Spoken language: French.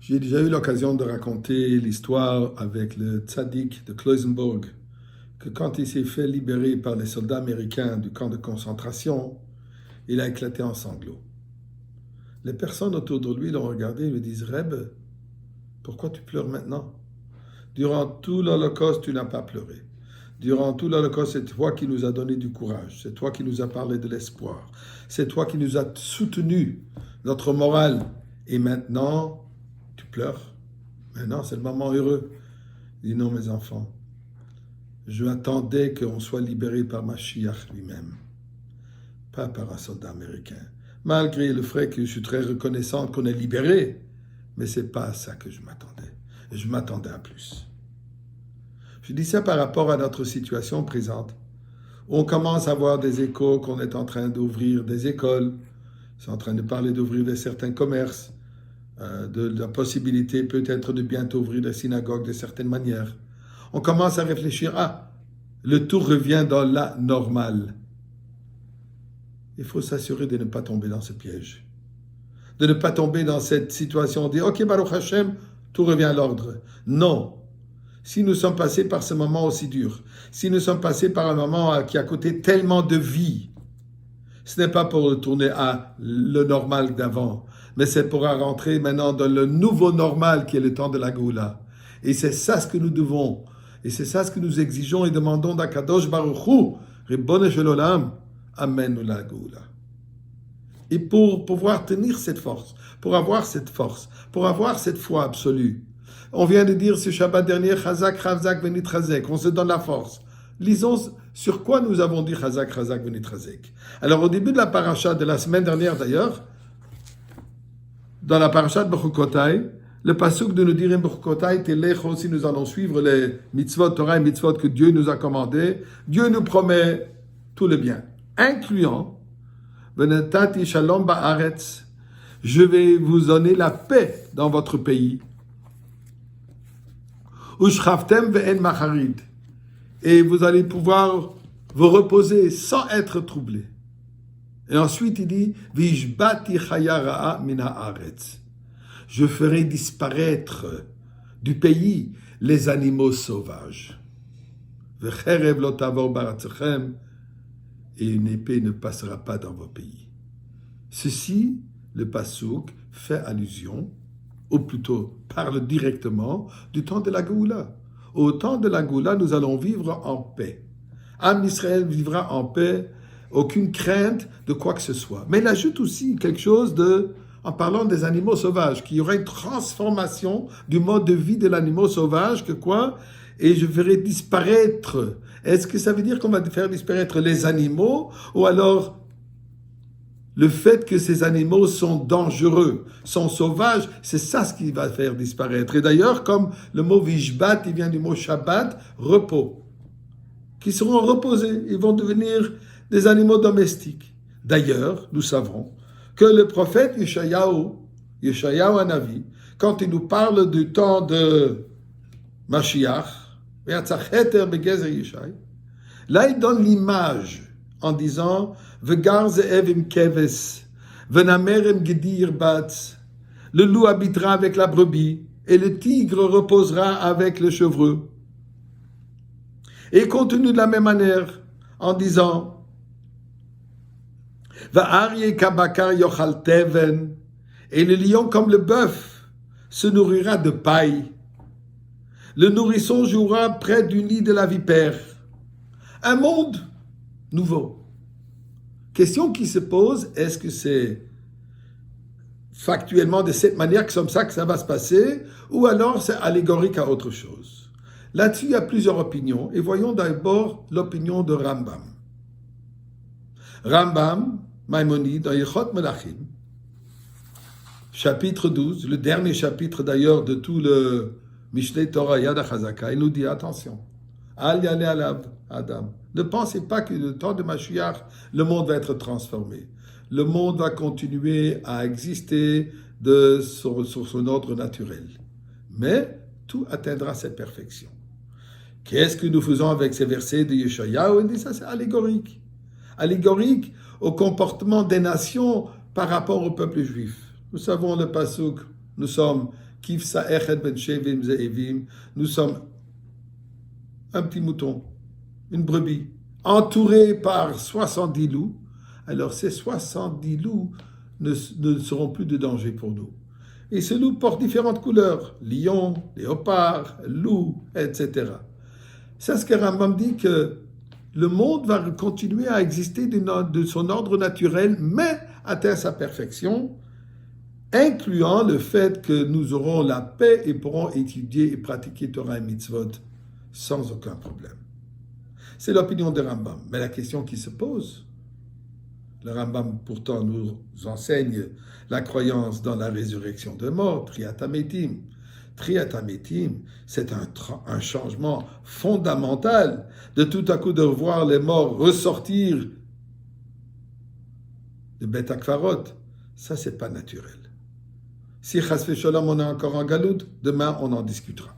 J'ai déjà eu l'occasion de raconter l'histoire avec le tzaddik de Kloisenburg, que quand il s'est fait libérer par les soldats américains du camp de concentration, il a éclaté en sanglots. Les personnes autour de lui l'ont regardé et lui disent « Reb, pourquoi tu pleures maintenant? Durant tout l'Holocauste, tu n'as pas pleuré. Durant tout l'Holocauste, c'est toi qui nous as donné du courage, c'est toi qui nous as parlé de l'espoir, c'est toi qui nous as soutenu notre morale. Et maintenant, tu pleures. Maintenant, c'est le moment heureux. » Il dit « Non, mes enfants, je attendais qu'on soit libéré par Mashiach lui-même, pas par un soldat américain. Malgré le fait que je suis très reconnaissant qu'on est libéré, mais ce n'est pas à ça que je m'attendais. Je m'attendais à plus. » Je dis ça par rapport à notre situation présente. On commence à voir des échos qu'on est en train d'ouvrir des écoles, c'est en train de parler d'ouvrir certains commerces, de la possibilité peut-être de bientôt ouvrir des synagogues de certaines manières. On commence à réfléchir, le tout revient dans la normale. Il faut s'assurer de ne pas tomber dans ce piège, de ne pas tomber dans cette situation, on dit, ok, Baruch Hashem, tout revient à l'ordre. Non. Si nous sommes passés par ce moment aussi dur, si nous sommes passés par un moment qui a coûté tellement de vie, ce n'est pas pour retourner à le normal d'avant, mais c'est pour rentrer maintenant dans le nouveau normal qui est le temps de la Géoula. Et c'est ça ce que nous devons, et c'est ça ce que nous exigeons et demandons d'Akadosh Baruch Hu, Ribbon Shel Olam, Amen la Géoula. Et pour pouvoir tenir cette force, pour avoir cette foi absolue, on vient de dire ce Shabbat dernier, Chazak, Chazak, Venit Chazek, on se donne la force. Lisons sur quoi nous avons dit Chazak, Chazak, Venit Chazek. Alors au début de la paracha de la semaine dernière d'ailleurs, dans la paracha de Bechukotai, le pasuk de nous dire Bechukotai, Telecho, si nous allons suivre les mitzvot, Torah et mitzvot que Dieu nous a commandés, Dieu nous promet tout le bien, incluant Venetati Shalom Ba'aretz, je vais vous donner la paix dans votre pays. Et vous allez pouvoir vous reposer sans être troublé. Et ensuite il dit, je ferai disparaître du pays les animaux sauvages. Et une épée ne passera pas dans vos pays. Ceci, le pasuk, fait allusion, ou plutôt parle directement du temps de la Géoula. Au temps de la Géoula, nous allons vivre en paix. Am Israël vivra en paix, aucune crainte de quoi que ce soit. Mais il ajoute aussi quelque chose en parlant des animaux sauvages, qu'il y aura une transformation du mode de vie de l'animal sauvage, que quoi? Et je ferai disparaître. Est-ce que ça veut dire qu'on va faire disparaître les animaux, ou alors le fait que ces animaux sont dangereux, sont sauvages, c'est ça ce qui va faire disparaître. Et d'ailleurs, comme le mot vishbat, il vient du mot Shabbat, repos, qui seront reposés, ils vont devenir des animaux domestiques. D'ailleurs, nous savons que le prophète Yeshayahu Hanavi, quand il nous parle du temps de Mashiach, là il donne l'image en disant Vegar ze'ev im keves, venamer im gedir batz. Le loup habitera avec la brebis et le tigre reposera avec le chevreux. Et continue de la même manière en disant Va'aryeh kabakar yochal teven, et le lion comme le bœuf se nourrira de paille. Le nourrisson jouera près du nid de la vipère. Un monde nouveau. Question qui se pose, est-ce que c'est factuellement de cette manière, que comme ça que ça va se passer, ou alors c'est allégorique à autre chose? Là-dessus, il y a plusieurs opinions, et voyons d'abord l'opinion de Rambam. Rambam, Maïmonide, dans Yechot Melachim, chapitre 12, le dernier chapitre d'ailleurs de tout le Mishneh Torah Yad HaChazaka, il nous dit, attention, Al Yale Alav Adam, ne pensez pas que le temps de Mashiach, le monde va être transformé. Le monde va continuer à exister sur son ordre naturel. Mais tout atteindra cette perfection. Qu'est-ce que nous faisons avec ces versets de Yeshayahu? Il dit ça, c'est allégorique. Allégorique au comportement des nations par rapport au peuple juif. Nous savons le pasuk, nous sommes Kifsa echet ben shevim ze'evim. Nous sommes un petit mouton, une brebis, entouré par 70 loups. Alors ces 70 loups ne seront plus de danger pour nous. Et ces loups portent différentes couleurs, lion, léopard, loup, etc. C'est ce que Rambam dit, que le monde va continuer à exister de son ordre naturel, mais atteint sa perfection, incluant le fait que nous aurons la paix et pourrons étudier et pratiquer Torah et Mitzvot sans aucun problème. C'est l'opinion de Rambam. Mais la question qui se pose, le Rambam pourtant nous enseigne la croyance dans la résurrection de mort, Triat HaMetim. Triat HaMetim, c'est un changement fondamental de tout à coup de voir les morts ressortir de Beth Akfarot. Ça, c'est pas naturel. Si Chas v'Sholom on est encore en galoute, demain on en discutera.